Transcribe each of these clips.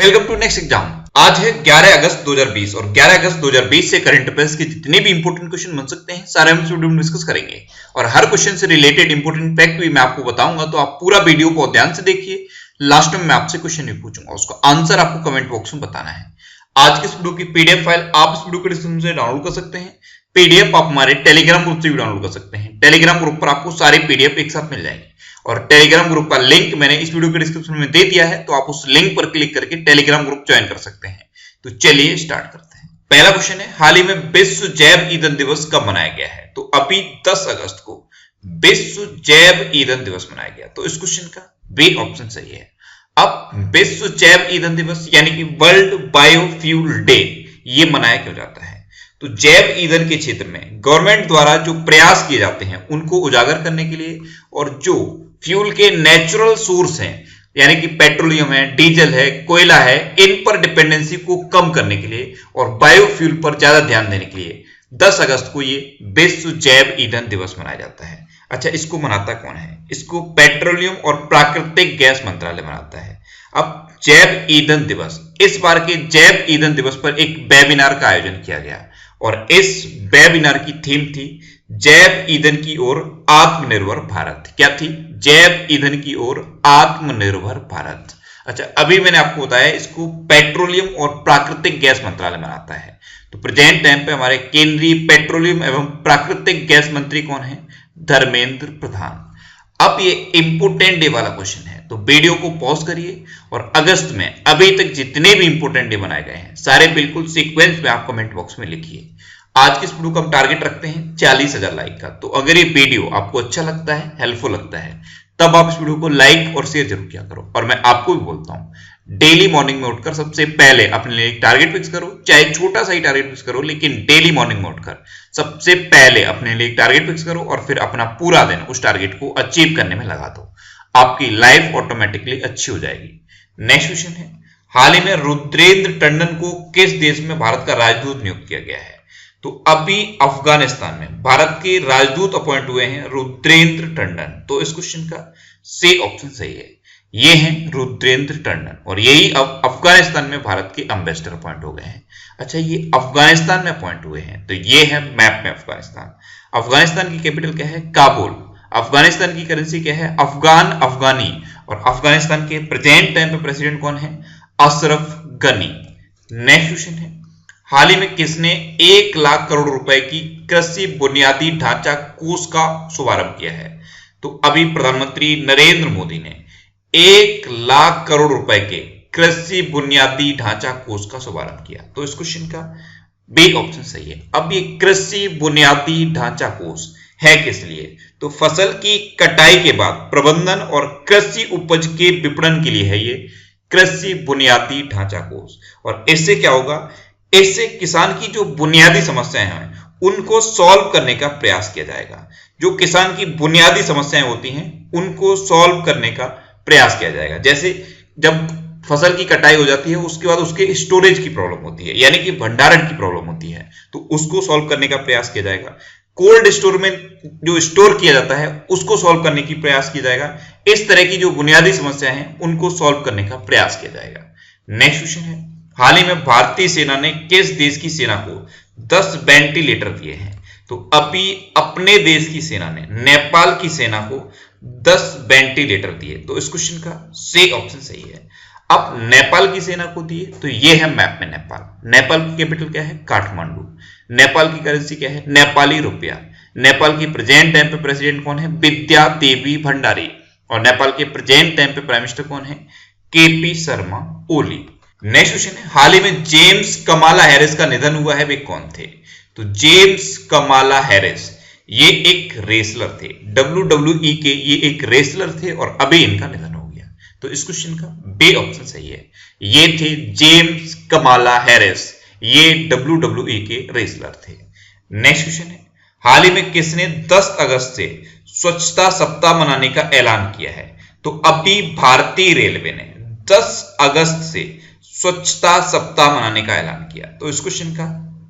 Welcome to next exam. आज है 11 अगस्त 2020 और 11 अगस्त 2020 से करंट अफेयर्स के जितने भी इंपोर्टेंट क्वेश्चन बन सकते हैं सारे हम इस वीडियो में डिस्कस करेंगे और हर क्वेश्चन से रिलेटेड इंपोर्टेंट फैक्ट भी मैं आपको बताऊंगा, तो आप पूरा वीडियो बहुत ध्यान से देखिए। लास्ट में मैं आपसे क्वेश्चन भी पूछूंगा, उसका आंसर आपको कमेंट बॉक्स में बताना है। आज की इस वीडियो की पीडीएफ फाइल आप इस वीडियो के डिस्क्रिप्शन से डाउनलोड कर सकते हैं। पीडीएफ आप हमारे टेलीग्राम ग्रुप से भी डाउनलोड कर सकते हैं। टेलीग्राम ग्रुप पर आपको सारे पीडीएफ एक साथ मिल जाएंगे और टेलीग्राम ग्रुप का लिंक मैंने इस वीडियो के डिस्क्रिप्शन में दे दिया है, तो आप उस लिंक पर क्लिक करके टेलीग्राम ग्रुप ज्वाइन कर सकते हैं। तो चलिए स्टार्ट करते हैं। पहला क्वेश्चन है, हाल ही में विश्व जैव ईंधन दिवस कब मनाया गया है? तो अभी 10 अगस्त को विश्व जैव ईंधन दिवस मनाया गया। तो इस क्वेश्चन का बी ऑप्शन सही है। अब विश्व जैव ईंधन दिवस यानी कि वर्ल्ड बायोफ्यूल डे ये मनाया क्यों जाता है? तो जैव ईंधन के क्षेत्र में गवर्नमेंट द्वारा जो प्रयास किए जाते हैं उनको उजागर करने के लिए और जो फ्यूल के नेचुरल सोर्स हैं यानी कि पेट्रोलियम है, डीजल है, कोयला है, इन पर डिपेंडेंसी को कम करने के लिए और बायोफ्यूल पर ज्यादा ध्यान देने के लिए 10 अगस्त को ये विश्व जैव ईंधन दिवस मनाया जाता है। अच्छा, इसको मनाता कौन है? इसको पेट्रोलियम और प्राकृतिक गैस मंत्रालय मनाता है। अब जैव ईंधन दिवस, इस बार के जैव ईंधन दिवस पर एक वेबिनार का आयोजन किया गया और इस वेबिनार की थीम थी जैव ईंधन की ओर आत्मनिर्भर भारत। क्या थी? जैव ईंधन की ओर आत्मनिर्भर भारत। अच्छा, अभी मैंने आपको बताया इसको पेट्रोलियम और प्राकृतिक गैस मंत्रालय मनाता है। तो प्रेजेंट टाइम पे हमारे केंद्रीय पेट्रोलियम एवं प्राकृतिक गैस मंत्री कौन है? धर्मेंद्र प्रधान। अब ये इंपोर्टेंट डे वाला क्वेश्चन है, तो वीडियो को पॉज करिए और अगस्त में अभी तक जितने भी इंपोर्टेंट डे बनाए गए हैं सारे बिल्कुल सीक्वेंस में आप कमेंट बॉक्स में लिखिए। आज की इस वीडियो का हम टारगेट रखते हैं 40,000 लाइक का। तो अगर ये वीडियो आपको अच्छा लगता है, हेल्पफुल लगता है, तब आप इस वीडियो को लाइक और शेयर जरूर किया करो। और मैं आपको भी बोलता हूं, डेली मॉर्निंग में उठकर सबसे पहले अपने लिए एक टारगेट फिक्स करो, चाहे छोटा सा ही टारगेट फिक्स करो, लेकिन डेली मॉर्निंग में उठकर सबसे पहले अपने लिए एक टारगेट फिक्स करो और फिर अपना पूरा दिन उस टारगेट को अचीव करने में लगा दो। आपकी लाइफ ऑटोमेटिकली अच्छी हो जाएगी। नेक्स्ट क्वेश्चन है, हाल ही में रुद्रेंद्र टंडन को किस देश में भारत का राजदूत नियुक्त किया गया है? तो अभी अफगानिस्तान में भारत के राजदूत अपॉइंट हुए हैं रुद्रेंद्र टंडन। तो इस क्वेश्चन का सी ऑप्शन सही है। ये हैं रुद्रेंद्र टंडन और यही अब अफगानिस्तान में भारत के एम्बेसडर अपॉइंट हो गए हैं। अच्छा, ये अफगानिस्तान में अपॉइंट हुए हैं, तो ये है मैप में अफगानिस्तान। अफगानिस्तान की कैपिटल क्या है? काबुल। अफगानिस्तान की करेंसी क्या है? अफगान अफगानी। और अफगानिस्तान के प्रेजेंट टाइम पे प्रेसिडेंट कौन है? अशरफ गनी। नेक्स्ट क्वेश्चन है, हाल ही में किसने 1 लाख करोड़ रुपए की कृषि बुनियादी ढांचा कोष का शुभारंभ किया है? तो अभी प्रधानमंत्री नरेंद्र मोदी ने 1 लाख करोड़ रुपए के कृषि बुनियादी ढांचा कोष का शुभारंभ किया। तो इस क्वेश्चन का बी ऑप्शन सही है। अब ये कृषि बुनियादी ढांचा कोष है किस लिए? तो फसल की कटाई के बाद प्रबंधन और कृषि उपज के विपणन के लिए है ये कृषि बुनियादी ढांचा कोष। और इससे क्या होगा? इससे किसान की जो बुनियादी समस्याएं हैं उनको सॉल्व करने का प्रयास किया जाएगा। जो किसान की बुनियादी समस्याएं होती हैं उनको सॉल्व करने का प्रयास किया जाएगा। जैसे जब फसल की कटाई हो जाती है उसके बाद उसके स्टोरेज की प्रॉब्लम होती है, यानी कि भंडारण की प्रॉब्लम होती है, तो उसको सॉल्व करने का प्रयास किया जाएगा। कोल्ड स्टोर में जो स्टोर किया जाता है उसको सॉल्व करने की प्रयास किया जाएगा। इस तरह की जो बुनियादी समस्याएं हैं उनको सॉल्व करने का प्रयास किया जाएगा। नेक्स्ट क्वेश्चन है, हाल ही में भारतीय सेना ने किस देश की सेना को 10 वेंटिलेटर दिए हैं? तो अभी अपने देश की सेना ने नेपाल की सेना को 10 वेंटिलेटर दिए। तो इस क्वेश्चन का सी ऑप्शन सही है। अब नेपाल की सेना को दिए, तो ये है मैप में नेपाल। नेपाल की कैपिटल क्या है? काठमांडू। नेपाल की करेंसी क्या है? नेपाली रुपया। नेपाल की प्रेजेंट टाइम पे प्रेसिडेंट कौन है? विद्या देवी भंडारी। और नेपाल के प्रेजेंट टाइम पे प्राइम मिनिस्टर कौन है? KP Sharma Oli. Next question है, हाल ही में जेम्स कमाला हैरिस का निधन हुआ है, वे कौन थे? तो जेम्स कमाला हैरिस ये एक रेसलर थे, WWE के ये एक रेसलर थे और अभी इनका निधन हो गया। तो इस क्वेश्चन का बी ऑप्शन सही है। ये थे जेम्स कमाला हैरिस, ये WWE के रेसलर थे। नेक्स्ट क्वेश्चन है, हाल ही में किसने 10 अगस्त से स्वच्छता सप्ताह मनाने का ऐलान किया है? तो अभी भारतीय रेलवे ने 10 अगस्त से स्वच्छता सप्ताह मनाने का ऐलान किया। तो इस क्वेश्चन का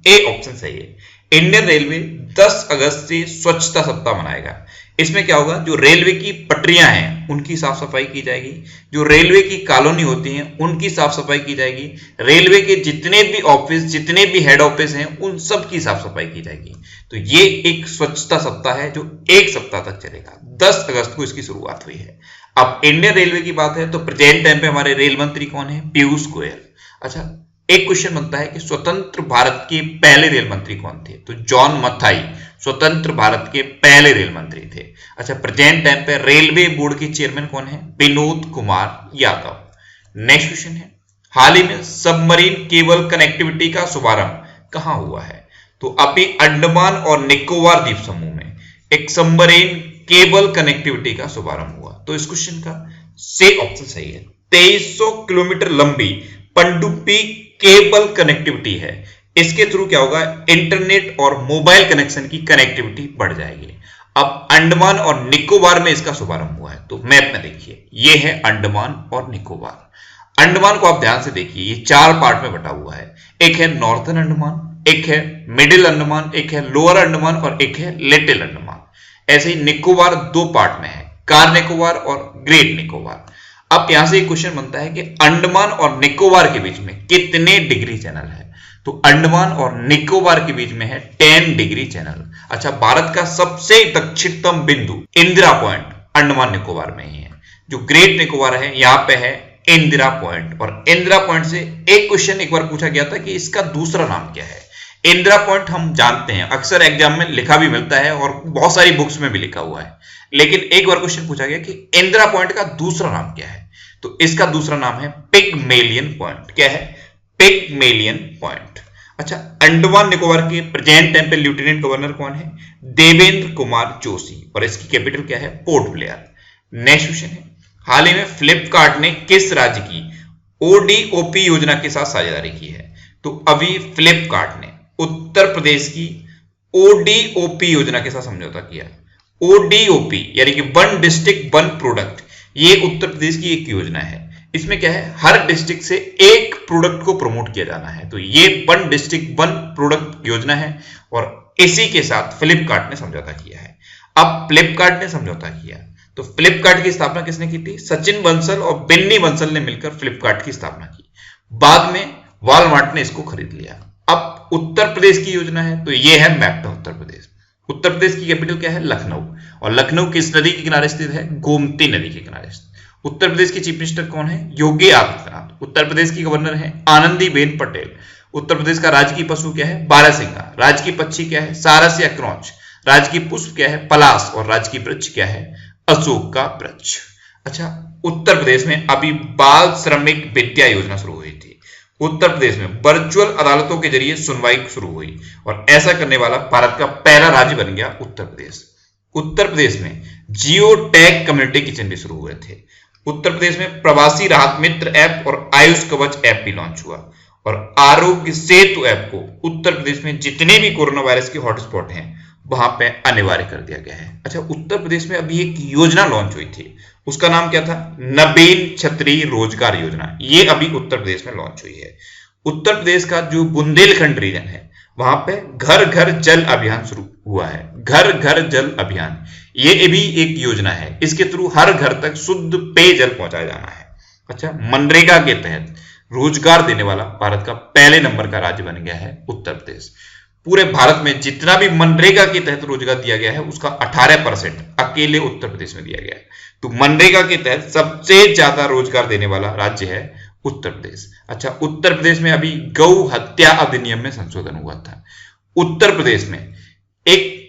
ए ऑप्शन सही है। इंडियन रेलवे 10 अगस्त से स्वच्छता सप्ताह मनाएगा। इसमें क्या होगा, जो रेलवे की पटरियां हैं उनकी साफ सफाई की जाएगी, जो रेलवे की कॉलोनी होती हैं उनकी साफ सफाई की जाएगी, रेलवे के जितने भी ऑफिस, जितने भी हेड ऑफिस हैं उन सब की साफ सफाई की जाएगी। तो ये एक स्वच्छता सप्ताह है जो 1 सप्ताह तक चलेगा। 10 अगस्त को इसकी शुरुआत हुई है। अब इंडियन रेलवे की बात है तो प्रेजेंट टाइम पे हमारे रेल मंत्री कौन है, पीयूष गोयल। अच्छा, एक क्वेश्चन बनता है कि स्वतंत्र भारत के पहले रेल मंत्री कौन थे, तो जॉन मथाई स्वतंत्र भारत के पहले रेल मंत्री थे। अच्छा, प्रेजेंट टाइम पे रेलवे बोर्ड के चेयरमैन कौन है, विनोद कुमार यादव। नेक्स्ट क्वेश्चन है, हाल ही में सबमरीन केबल कनेक्टिविटी का शुभारंभ कहां हुआ है, तो अभी अंडमान और निकोबार द्वीप समूह में एक सबमरीन केबल कनेक्टिविटी का शुभारंभ हुआ। तो इस क्वेश्चन का सी ऑप्शन सही है। 2300 किलोमीटर लंबी पनडुब्बी केबल कनेक्टिविटी है। इसके थ्रू क्या होगा, इंटरनेट और मोबाइल कनेक्शन की कनेक्टिविटी बढ़ जाएगी। अब अंडमान और निकोबार में इसका शुभारंभ हुआ है। तो मैप में देखिए, ये है अंडमान और निकोबार। अंडमान को आप ध्यान से देखिए, ये 4 पार्ट में बटा हुआ है। एक है नॉर्थर्न अंडमान, एक है मिडिल अंडमान, एक है लोअर अंडमान और एक है लिटिल अंडमान। ऐसे ही निकोबार 2 पार्ट में है, कार निकोबार और ग्रेट निकोबार। अब यहां से एक क्वेश्चन बनता है कि अंडमान और निकोबार के बीच में कितने डिग्री चैनल है, तो अंडमान और निकोबार के बीच में है 10 डिग्री चैनल। अच्छा, भारत का सबसे दक्षिणतम बिंदु इंदिरा पॉइंट अंडमान निकोबार में ही है। जो ग्रेट निकोबार है यहां पे है इंदिरा पॉइंट, और इंदिरा पॉइंट से एक क्वेश्चन एक बार पूछा गया था कि इसका दूसरा नाम क्या है। इंदिरा पॉइंट हम जानते हैं, अक्सर एग्जाम में लिखा भी मिलता है और बहुत सारी बुक्स में भी लिखा हुआ है, लेकिन एक बार क्वेश्चन पूछा गया कि इंदिरा पॉइंट का दूसरा नाम क्या है, तो इसका दूसरा नाम है पिगमेलियन पॉइंट। क्या है, पिगमेलियन पॉइंट। अच्छा, अंडमान निकोबार के प्रेजेंट टाइम पे लेफ्टिनेंट गवर्नर कौन है, देवेंद्र कुमार जोशी, और इसकी कैपिटल क्या है, पोर्ट ब्लेयर। नेक्स्ट क्वेश्चन है, हाल ही में फ्लिपकार्ट ने किस राज्य की ओडीओपी योजना के साथ साझेदारी की है, तो अभी फ्लिपकार्ट ने उत्तर प्रदेश की ओडीओपी योजना के साथ समझौता किया। ओडीओपी यानी कि वन डिस्ट्रिक्ट वन प्रोडक्ट, ये उत्तर प्रदेश की एक योजना है। इसमें क्या है, हर डिस्ट्रिक्ट से एक प्रोडक्ट को प्रमोट किया जाना है। तो ये वन डिस्ट्रिक्ट वन प्रोडक्ट योजना है और इसी के साथ फ्लिपकार्ट ने समझौता किया है। अब फ्लिपकार्ट ने समझौता किया तो फ्लिपकार्ट की स्थापना किसने की थी, सचिन बंसल और बिन्नी बंसल ने मिलकर फ्लिपकार्ट की स्थापना की। बाद में वॉलमार्ट ने इसको खरीद लिया। अब उत्तर प्रदेश की योजना है, तो ये है मैप में उत्तर प्रदेश। उत्तर प्रदेश की कैपिटल क्या है, लखनऊ, और लखनऊ किस नदी के किनारे स्थित है, गोमती नदी के किनारे स्थित। उत्तर प्रदेश के चीफ मिनिस्टर कौन है, योगी आदित्यनाथ। उत्तर प्रदेश की गवर्नर है आनंदीबेन पटेल। उत्तर प्रदेश का राजकीय पशु क्या है, बारहसिंगा। राजकीय पक्षी क्या है, सारस या क्रॉच। राजकीय पुष्प क्या है, पलाश, और राजकीय वृक्ष क्या है, अशोक का वृक्ष। अच्छा, उत्तर प्रदेश में अभी बाल श्रमिक विद्या योजना शुरू हुई थी। उत्तर प्रदेश में वर्चुअल अदालतों के जरिए सुनवाई शुरू हुई और ऐसा करने वाला भारत का पहला राज्य बन गया उत्तर प्रदेश। उत्तर प्रदेश में जियो टैग कम्युनिटी किचन भी शुरू हुए थे। उत्तर प्रदेश में प्रवासी राहत मित्र ऐप और आयुष कवच ऐप भी लॉन्च हुआ, और आरोग्य सेतु ऐप को उत्तर प्रदेश में जितने भी कोरोना वायरस के हॉटस्पॉट हैं वहां पे अनिवार्य कर दिया गया है। अच्छा, उत्तर प्रदेश में अभी एक योजना लॉन्च हुई थी, उसका नाम क्या था, नवीन क्षत्रिय रोजगार योजना। ये अभी उत्तर प्रदेश में लॉन्च हुई है। उत्तर प्रदेश का जो बुंदेलखंड रीजन है वहां पे घर घर जल अभियान शुरू हुआ है। घर घर जल अभियान ये भी एक योजना है, इसके थ्रू हर घर तक शुद्ध पेयजल पहुंचाया जाना है। अच्छा, मनरेगा के तहत रोजगार देने वाला भारत का पहले नंबर का राज्य बन गया है उत्तर प्रदेश। पूरे भारत में जितना भी मनरेगा के तहत रोजगार दिया गया है उसका 18% अकेले उत्तर प्रदेश में दिया गया है। तो मनरेगा के तहत सबसे ज्यादा रोजगार देने वाला राज्य है उत्तर प्रदेश। अच्छा, उत्तर प्रदेश में अभी गौ हत्या अधिनियम में संशोधन हुआ था। उत्तर प्रदेश में एक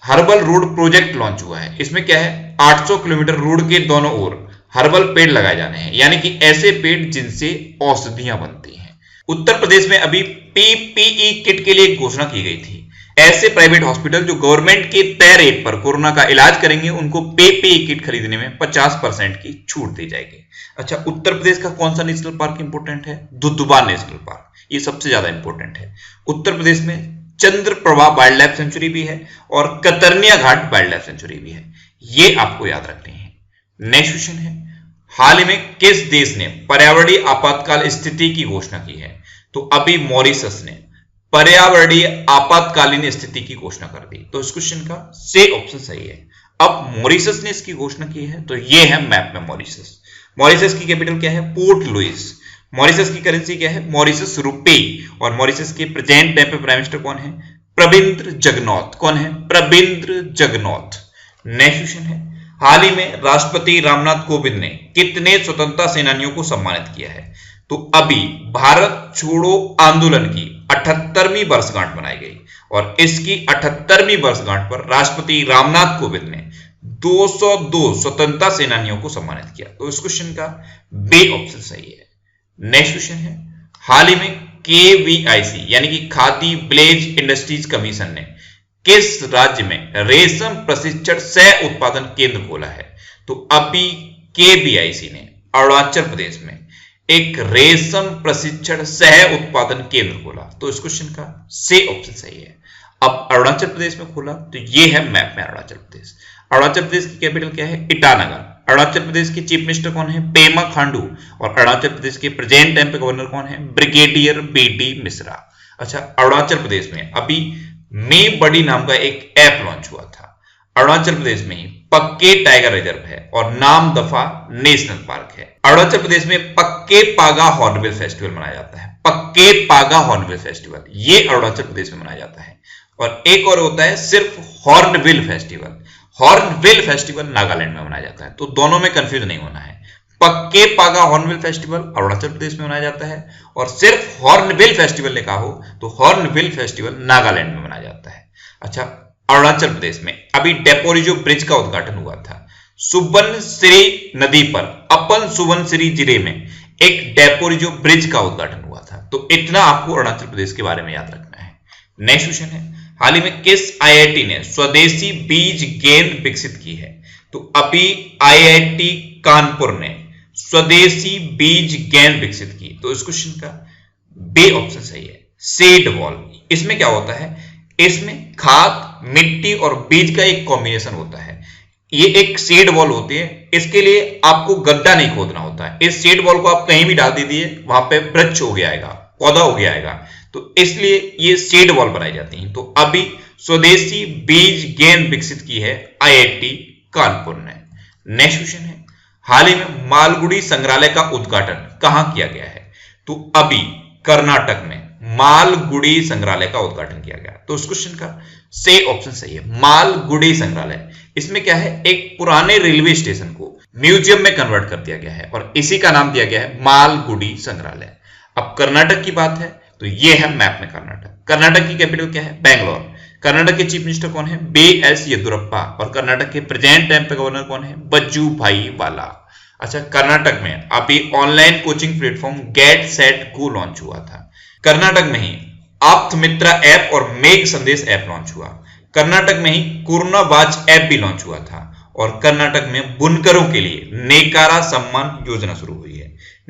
हर्बल रोड प्रोजेक्ट लॉन्च हुआ है। इसमें क्या है, 800 किलोमीटर रोड के दोनों ओर हर्बल पेड़ लगाए जाने हैं, यानी कि ऐसे पेड़ जिनसे औषधियां बनती हैं। उत्तर प्रदेश में अभी पीपीई किट के लिए एक घोषणा की गई थी। ऐसे प्राइवेट हॉस्पिटल जो गवर्नमेंट के तय रेट पर कोरोना का इलाज करेंगे उनको पीपीई किट खरीदने में 50% की छूट दी जाएगी। अच्छा, उत्तर प्रदेश का कौन सा नेशनल पार्क इंपोर्टेंट है, दुधवा नेशनल पार्क, ये सबसे ज्यादा इंपोर्टेंट है। उत्तर प्रदेश में चंद्रप्रभा वाइल्ड लाइफ सेंचुरी भी है और कतरनिया घाट वाइल्ड लाइफ सेंचुरी भी है, ये आपको याद रखनी है। नेक्स्ट क्वेश्चन है, हाल ही में किस देश ने पर्यावरणीय आपातकाल स्थिति की घोषणा की है, तो अभी मॉरिशस ने पर्यावरणीय आपातकालीन स्थिति की घोषणा कर दी। तो इस क्वेश्चन का से ऑप्शन सही है। अब मॉरिशस ने इसकी घोषणा की है, तो ये है मैप में मॉरिशस। मॉरिशस की कैपिटल क्या है? Port Louis. मॉरिशस की करेंसी क्या है? मॉरिशस रुपए। और मॉरिशस के प्रेजेंट टाइम पे प्राइम मिनिस्टर कौन है? प्रबिंद्र जगनॉथ। कौन है? प्रबिंद्र जगनॉथ। नेक्स्ट क्वेश्चन है, हाल ही में राष्ट्रपति रामनाथ कोविंद ने कितने स्वतंत्रता सेनानियों को सम्मानित किया है? तो अभी भारत छोड़ो आंदोलन की 78वीं वर्षगांठ मनाई गई और इसकी 78वीं वर्षगांठ पर राष्ट्रपति रामनाथ कोविंद ने 202 स्वतंत्रता सेनानियों को सम्मानित किया। तो इस क्वेश्चन का बी ऑप्शन सही है। नेक्स्ट क्वेश्चन है, हाल ही में केवीआईसी यानी कि खादी विलेज इंडस्ट्रीज कमीशन ने किस राज्य में रेशम प्रशिक्षण सह उत्पादन केंद्र खोला है? तो अभी केवीआईसी ने अरुणाचल प्रदेश में एक रेशम प्रशिक्षण सह उत्पादन केंद्र खोला। तो इस क्वेश्चन का से ऑप्शन सही है। अब अरुणाचल प्रदेश में खोला, तो ये है मैप में अरुणाचल प्रदेश। अरुणाचल प्रदेश की कैपिटल क्या है? ईटानगर। अरुणाचल प्रदेश के चीफ मिनिस्टर कौन है? पेमा खांडू। और अरुणाचल प्रदेश के प्रेजेंट टाइम पे गवर्नर कौन है? Brigadier BD Mishra. अच्छा, अरुणाचल प्रदेश में अभी मे बड़ी नाम का एक ऐप लॉन्च हुआ था। अरुणाचल प्रदेश में ही पक्के टाइगर रिजर्व है और नाम दफा नेशनल पार्क है। अरुणाचल प्रदेश में पक्के पागा हॉर्नबिल फेस्टिवल मनाया जाता है। पक्के पागा हॉर्नबिल फेस्टिवल ये अरुणाचल प्रदेश में मनाया जाता है। और एक और होता है सिर्फ hornbill festival. Hornbill festival Nagaland में मनाया जाता है। तो दोनों में कंफ्यूज नहीं होना है। पक्के पागा हॉर्नबिल फेस्टिवल अरुणाचल प्रदेश में मनाया जाता है और सिर्फ हॉर्नबिल फेस्टिवल लिखा हो तो हॉर्नबिल फेस्टिवल नागालैंड में मनाया जाता है। अच्छा, अरुणाचल प्रदेश में अभी डेपोरिजो ब्रिज का उद्घाटन हुआ था। सुबनसिरी नदी पर अपन सुबनसिरी जिले में एक डेपोरिजो ब्रिज का उद्घाटन हुआ था। तो इतना आपको अरुणाचल प्रदेश के बारे में याद रखना है। नेक्स्ट क्वेश्चन है, हाल ही में किस आईआईटी ने स्वदेशी बीज गेंद विकसित की है? तो अभी आईआईटी कानपुर ने स्वदेशी बीज गेंद विकसित की। तो इस क्वेश्चन का बी ऑप्शन सही है। सीड बॉल, इसमें क्या होता है? इसमें खाद, मिट्टी और बीज का एक कॉम्बिनेशन होता है। ये एक सीड बॉल होती है। इसके लिए आपको गड्ढा नहीं खोदना होता है। इस सीड बॉल को आप कहीं भी डाल दीजिए, वहां पे वृक्ष हो गया आएगा, पौधा हो गया आएगा। तो इसलिए ये सीड बॉल बनाई जाती हैं। तो अभी स्वदेशी बीज गेंद विकसित की है आईआईटी कानपुर ने। नेक्स्ट क्वेश्चन है, हाल ही में मालगुडी संग्रहालय का उद्घाटन कहां किया गया है? तो अभी कर्नाटक में मालगुडी संग्रहालय का उद्घाटन किया गया। तो उस क्वेश्चन का से ऑप्शन सही है। मालगुडी संग्रहालय, इसमें क्या है? एक पुराने रेलवे स्टेशन को म्यूजियम में कन्वर्ट कर दिया गया है और इसी का नाम दिया गया है मालगुडी संग्रहालय। अब कर्नाटक की बात है तो ये है मैप में कर्नाटक। कर्नाटक की कैपिटल क्या है? बैंगलोर। कर्नाटक के चीफ मिनिस्टर कौन है? बी.एस. येदुरप्पा। और कर्नाटक के प्रेजेंट टाइम पे गवर्नर कौन है? बज्जू भाई वाला। अच्छा, कर्नाटक में अभी online coaching platform get set go launch हुआ था। कर्नाटक में ही आप्त मित्रा ऐप और मेघ संदेश ऐप लॉन्च हुआ। कर्नाटक में ही कोरोना वॉच ऐप भी लॉन्च हुआ था। और कर्नाटक में बुनकरों के लिए नेकारा सम्मान योजना शुरू हुई है।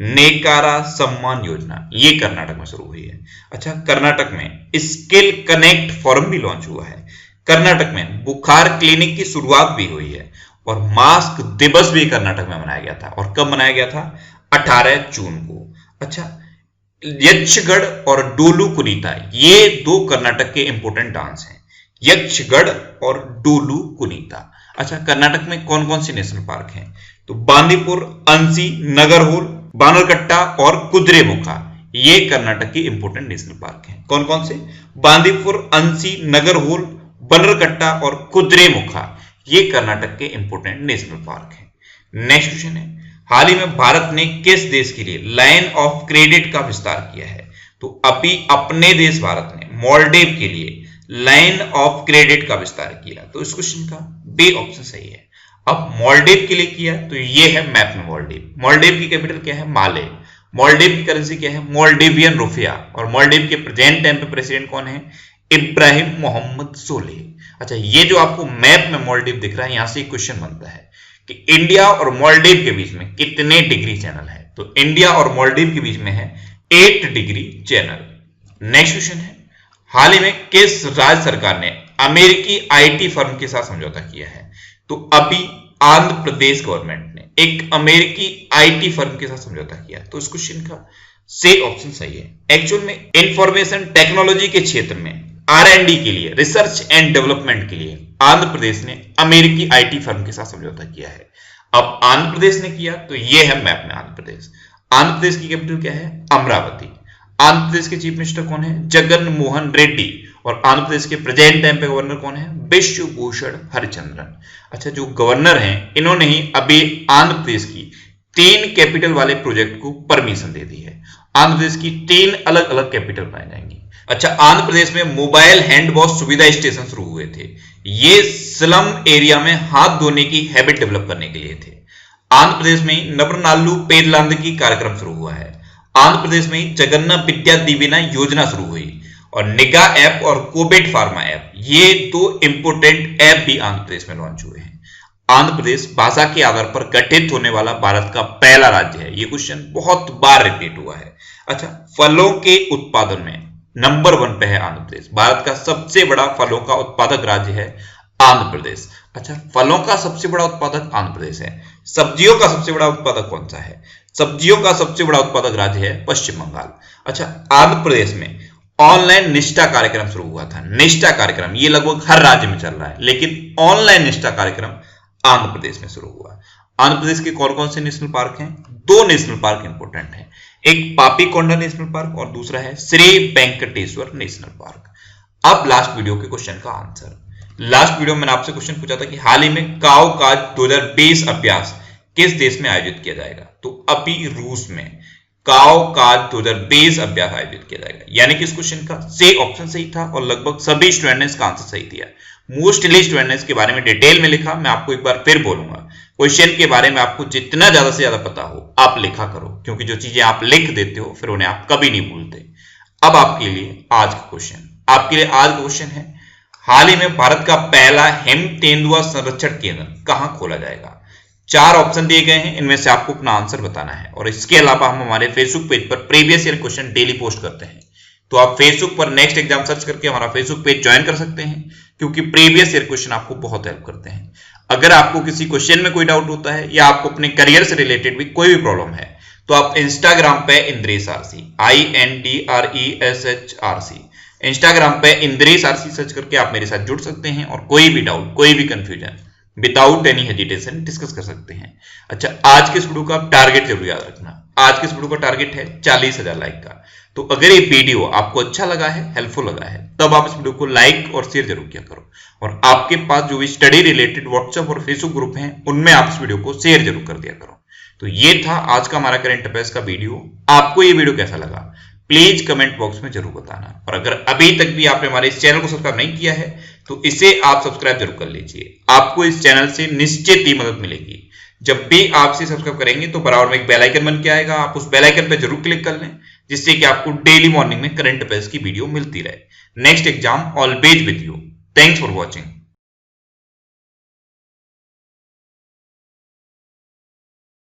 नेकारा सम्मान योजना ये कर्नाटक में शुरू हुई है। अच्छा, कर्नाटक में स्किल कनेक्ट फोरम भी लॉन्च हुआ है। कर्नाटक में बुखार क्लिनिक की शुरुआत भी हुई है और मास्क दिवस भी कर्नाटक में मनाया गया था। और कब मनाया गया था? 18 जून को। अच्छा, यक्षगढ़ और डोलू कुनीता ये दो कर्नाटक के इंपोर्टेंट डांस हैं। यक्षगढ़ और डोलू कुनीता। अच्छा, कर्नाटक में कौन कौन से नेशनल पार्क हैं? तो बांदीपुर, अंसी, नगरहोल, बानरकट्टा और कुद्रेमुखा ये कर्नाटक की इंपोर्टेंट नेशनल पार्क हैं। कौन कौन से? बांदीपुर, अंसी, नगरहोल, बनरकट्टा और कुद्रेमुखा ये कर्नाटक के इंपोर्टेंट नेशनल पार्क हैं। नेक्स्ट क्वेश्चन है, हाल ही में भारत ने किस देश के लिए लाइन ऑफ क्रेडिट का विस्तार किया है? तो अभी अपने देश भारत ने मालदीव के लिए लाइन ऑफ क्रेडिट का विस्तार किया। तो इस क्वेश्चन का बी ऑप्शन सही है। अब मालदीव के लिए किया तो ये है मैप में मालदीव। मालदीव की कैपिटल क्या है? माले। मालदीव की करेंसी क्या है? मालदीवियन रुपया। और मालदीव के प्रेजेंट टाइम पे प्रेसिडेंट कौन है? इब्राहिम मोहम्मद सोलेह। अच्छा, ये जो आपको मैप में मालदीव दिख रहा है, यहां से क्वेश्चन बनता है कि इंडिया और मालदीव के बीच में कितने डिग्री चैनल है? तो इंडिया और मालदीव के बीच में है 8 डिग्री चैनल। नेक्स्ट क्वेश्चन है, हाल ही में किस राज्य सरकार ने अमेरिकी आईटी फर्म के साथ समझौता किया है? तो अभी आंध्र प्रदेश गवर्नमेंट ने एक अमेरिकी आईटी फर्म के साथ समझौता किया। तो इस क्वेश्चन का से ऑप्शन सही है। एक्चुअल में इंफॉर्मेशन टेक्नोलॉजी के क्षेत्र में R&D के लिए, रिसर्च एंड डेवलपमेंट के लिए आंध्र प्रदेश ने अमेरिकी आईटी फर्म के साथ समझौता किया है। अब आंध्र प्रदेश ने किया तो ये है मैप में आंध्र प्रदेश। आंध्र प्रदेश की कैपिटल क्या है? अमरावती। आंध्र प्रदेश के चीफ मिनिस्टर कौन है? जगन मोहन रेड्डी। और आंध्र प्रदेश के प्रेजेंट टाइम पे गवर्नर कौन है? विश्व भूषण हरिचंद्रन। अच्छा, जो गवर्नर हैं इन्होंने ही अभी आंध्र प्रदेश की 3 कैपिटल वाले प्रोजेक्ट को परमिशन दे दी है। आंध्र प्रदेश की 3 अलग अलग कैपिटल बनाई जाएंगी। अच्छा, आंध्र प्रदेश में मोबाइल हैंड वॉश सुविधा स्टेशन शुरू हुए थे। ये स्लम एरिया में हाथ धोने की हैबिट डेवलप करने के लिए थे। आंध्र प्रदेश में नबरनालू पेरलांदकी कार्यक्रम शुरू हुआ है। आंध्र प्रदेश में जगन्ना विद्या दीवेना योजना शुरू हुई। और निगा ऐप और कोविड फार्मा ऐप, ये 2 इंपोर्टेंट ऐप भी आंध्र प्रदेश में लॉन्च हुए हैं। आंध्र प्रदेश भाषा के आधार पर गठित होने वाला भारत का पहला राज्य है। ये क्वेश्चन बहुत बार रिपीट हुआ है। अच्छा, फलों के उत्पादन में नंबर 1 पे है आंध्र प्रदेश। भारत का सबसे बड़ा फलों का उत्पादक राज्य है आंध्र प्रदेश। अच्छा, फलों का सबसे बड़ा उत्पादक आंध्र प्रदेश है। सब्जियों का सबसे बड़ा उत्पादक कौन सा है? सब्जियों का सबसे बड़ा उत्पादक राज्य है पश्चिम बंगाल। अच्छा, आंध्र प्रदेश में ऑनलाइन निष्ठा कार्यक्रम शुरू हुआ था। निष्ठा कार्यक्रम ये लगभग हर राज्य में चल रहा है, लेकिन ऑनलाइन निष्ठा कार्यक्रम आंध्र प्रदेश में शुरू हुआ। आंध्र प्रदेश के कौन कौन से नेशनल पार्क हैं? 2 नेशनल पार्क इंपोर्टेंट हैं। एक पापीकोंडा नेशनल पार्क और दूसरा है श्री वेंकटेश्वर नेशनल पार्क। अब लास्ट वीडियो के क्वेश्चन का आंसर। लास्ट वीडियो में मैंने आपसे क्वेश्चन पूछा था कि हाल ही में काओकाज 2020 अभ्यास किस देश में आयोजित किया जाएगा? तो अभी रूस में काओकाज 2020 अभ्यास आयोजित किया जाएगा। यानी कि इस क्वेश्चन का से ऑप्शन सही था और लगभग सभी स्टूडेंट ने इसका आंसर सही दिया। मोस्टली स्टूडेंट ने इसके बारे में डिटेल में लिखा। मैं आपको एक बार फिर बोलूंगा, क्वेश्चन के बारे में आपको जितना ज्यादा से ज्यादा पता हो आप लिखा करो, क्योंकि जो चीजें आप लिख देते हो फिर उन्हें आप कभी नहीं भूलते। अब आपके लिए आज का क्वेश्चन है, हाल ही में भारत का पहला हिम तेंदुआ संरक्षण केंद्र कहां खोला जाएगा? 4 ऑप्शन दिए गए हैं, इनमें से आपको अपना आंसर बताना है। और इसके अलावा हम हमारे फेसबुक पेज पर previous year question daily post करते हैं, तो आप फेसबुक पर नेक्स्ट एग्जाम सर्च करके हमारा फेसबुक पेज ज्वाइन कर सकते हैं, क्योंकि प्रीवियस ईयर क्वेश्चन आपको बहुत हेल्प करते हैं। अगर आपको किसी क्वेश्चन में कोई डाउट होता है या आपको अपने करियर से रिलेटेड भी कोई भी प्रॉब्लम है, तो आप इंस्टाग्राम पे इंद्रेश आरसी INDRESH इंस्टाग्राम पे इंद्रेश आरसी सर्च करके आप मेरे साथ जुड़ सकते हैं और कोई भी डाउट, कोई भी confusion without any hesitation discuss कर सकते हैं। अच्छा, आज के इस वीडियो का टारगेट जरूर याद रखना। आज के इस वीडियो का टारगेट है 40,000 लाइक का। तो अगर ये वीडियो आपको अच्छा लगा है, हेल्पफुल लगा है, तब आप इस वीडियो को लाइक और शेयर जरूर किया करो। और आपके पास जो भी स्टडी रिलेटेड व्हाट्सएप और फेसबुक ग्रुप हैं, उनमें आप इस वीडियो को शेयर जरूर कर दिया करो। तो ये था आज का हमारा करंट अफेयर्स का वीडियो। आपको ये वीडियो कैसा लगा प्लीज कमेंट बॉक्स में जरूर बताना। और अगर अभी तक भी आपने हमारे इस चैनल को सब्सक्राइब नहीं किया है तो इसे आप सब्सक्राइब जरूर कर लीजिए। आपको इस चैनल से निश्चित ही मदद मिलेगी। जब भी आप इसे सब्सक्राइब करेंगे तो बराबर में एक बेल आइकन बन के आएगा, आप उस बेल आइकन पर जरूर क्लिक कर लें, जिससे कि आपको डेली मॉर्निंग में करंट अफेयर्स की वीडियो मिलती रहे। Next exam always with you. Thanks for watching.